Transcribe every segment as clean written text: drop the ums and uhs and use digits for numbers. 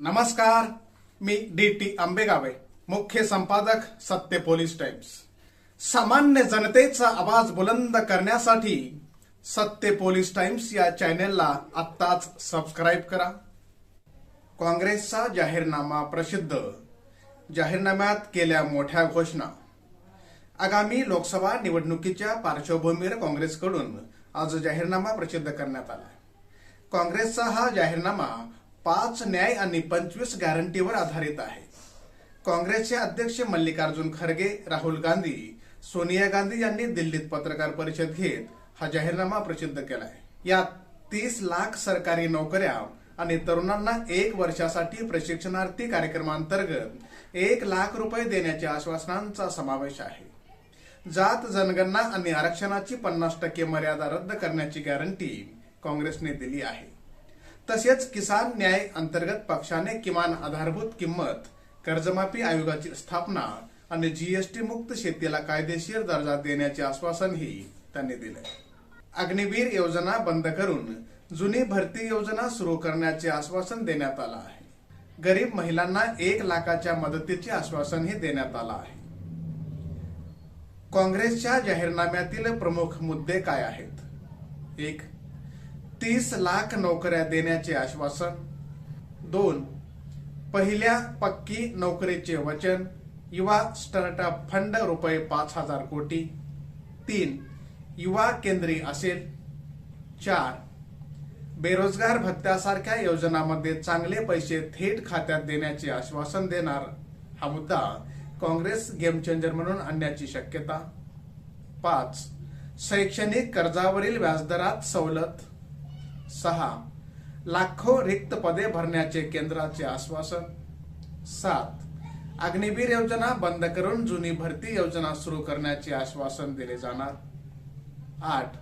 नमस्कार, मी डी.टी. आंबेगावे, मुख्य संपादक सत्य पोलीस टाइम्स। सामान्य जनतेचा आवाज बुलंद करण्यासाठी सत्य पोलीस टाइम्स या चॅनेलला आत्ताच सबस्क्राईब करा। काँग्रेसचा जाहीरनामा प्रसिद्ध, जाहीरनाम्यात केल्या मोठ्या घोषणा। आगामी लोकसभा निवडणुकीच्या पार्श्वभूमीवर काँग्रेसकडून आज जाहीरनामा प्रसिद्ध करण्यात आला। काँग्रेसचा हा जाहीरनामा 5 न्याय आणि 25 गॅरंटीवर आधारित आहे। काँग्रेसचे अध्यक्ष मल्लिकार्जुन खरगे, राहुल गांधी, सोनिया गांधी यांनी दिल्लीत पत्रकार परिषद घेत हा जाहीरनामा प्रसिद्ध केला आहे। यात 30 लाख सरकारी नोकऱ्या आणि तरुणांना 1 वर्षासाठी प्रशिक्षणार्थी कार्यक्रमांतर्गत 1 लाख रुपये देण्याच्या आश्वासनांचा समावेश आहे। जात जनगणना आणि आरक्षणाची 50% मर्यादा रद्द करण्याची गॅरंटी काँग्रेसने दिली आहे। तसेच किसान न्याय अंतर्गत पक्षाने किमान आधारभूत किंमत, कर्जमाफी आयोगाची स्थापना आणि जीएसटी मुक्त शेतीला कायदेशीर दर्जा देण्याचे आश्वासनही त्यांनी दिले। अग्निवीर योजना बंद करून जुनी भरती योजना सुरू करण्याचे आश्वासन देण्यात आलं आहे। गरीब महिलांना 1 लाखाच्या मदतीचे आश्वासनही देण्यात आलं आहे। काँग्रेसच्या जाहीरनाम्यातील प्रमुख मुद्दे काय आहेत? 1. 30 लाख नोकऱ्या देण्याचे आश्वासन। 2. पहिल्या पक्की नोकरीचे वचन, युवा स्टार्टअप फंड रुपये 5,000 कोटी। 3. युवा केंद्री असेल। 4. बेरोजगार भत्त्यासारख्या योजनांमध्ये चांगले पैसे थेट खात्यात देण्याचे आश्वासन देणार। हा मुद्दा काँग्रेस गेम चेंजर म्हणून आणण्याची शक्यता। 5. शैक्षणिक कर्जावरील व्याजदरात सवलत। 6. लाखो रिक्त पदे भरण्याचे केंद्राचे आश्वासन। 7. अग्निवीर योजना बंद करून जुनी भरती योजना सुरू करण्याचे आश्वासन दिले जाणार। 8.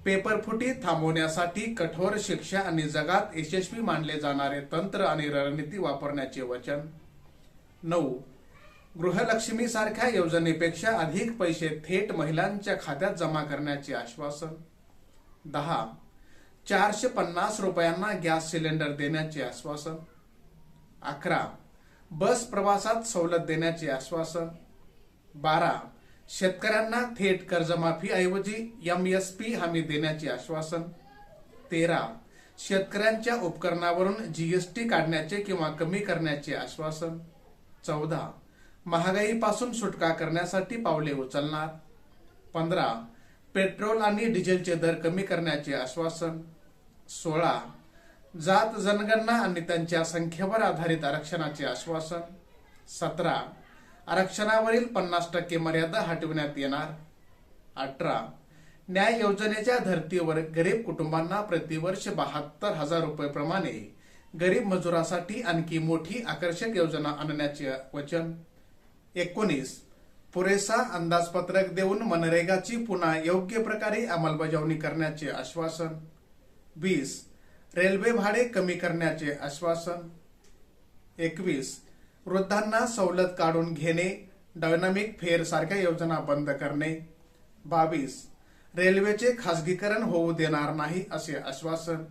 पेपरफुटी थांबवण्यासाठी कठोर शिक्षा आणि जगात यशस्वी मानले जाणारे तंत्र आणि रणनीती वापरण्याचे वचन। 9. गृहलक्ष्मी सारख्या योजनेपेक्षा अधिक पैसे थेट महिलांच्या खात्यात जमा करण्याचे आश्वासन। 10. 450 रुपयांना गॅस सिलेंडर देण्याचे आश्वासन। 11. बस प्रवासात सवलत देण्याचे आश्वासन। 12. शेतकऱ्यांना थेट कर्जमाफी ऐवजी MSP हमी देण्याचे आश्वासन। 13. शेतकऱ्यांच्या उपकरणावरून जीएसटी काढण्याचे किंवा कमी करण्याचे आश्वासन। 14. महागाईपासून सुटका करण्यासाठी पावले उचलणार। 15. पेट्रोल आणि डिझेलचे दर कमी करण्याचे आश्वासन। 16. जात जनगणना आणि त्यांच्या संख्येवर आधारित आरक्षणाचे आश्वासन। 17. आरक्षणावरील 50% मर्यादा हटविण्यात येणार। 18. न्याय योजनेच्या धर्तीवर गरीब कुटुंबांना प्रतिवर्ष 72,000 रुपये प्रमाणे गरीब मजुरासाठी आणखी मोठी आकर्षक योजना आणण्याचे वचन। 19. पुरेसा अंदाजपत्रक देऊन मनरेगाची पुन्हा योग्य प्रकारे अंमलबजावणी करण्याचे आश्वासन। 20. रेल्वे भाडे कमी करण्याचे आश्वासन। 21. वृद्धांना सवलत काढून घेणे, डायनामिक फेअर सारख्या योजना बंद करणे। 22. रेल्वेचे खासगीकरण होऊ देणार नाही असे आश्वासन।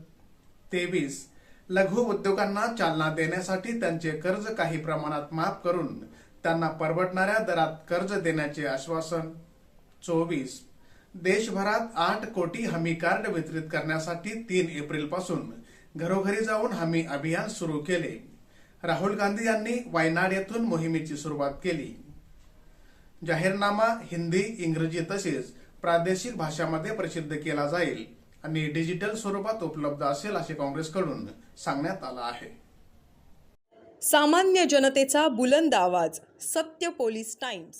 23. लघु उद्योगांना चालना देण्यासाठी त्यांचे कर्ज काही प्रमाणात माफ करून त्यांना परवडणाऱ्या दरात कर्ज देण्याचे आश्वासन। 24. देशभरात 8 कोटी हमी कार्ड वितरित करण्यासाठी 3 एप्रिल पासून घरोघरी जाऊन हमी अभियान सुरू केले। राहुल गांधी यांनी वायनाड येथून मोहिमेची सुरुवात केली। जाहीरनामा हिंदी, इंग्रजी तसेच प्रादेशिक भाषांमध्ये प्रसिद्ध केला जाईल आणि डिजिटल स्वरूपात उपलब्ध असेल असे काँग्रेसकडून सांगण्यात आलं आहे। सामान्य जनतेचा बुलंद आवाज, सत्य पोलीस टाइम्स।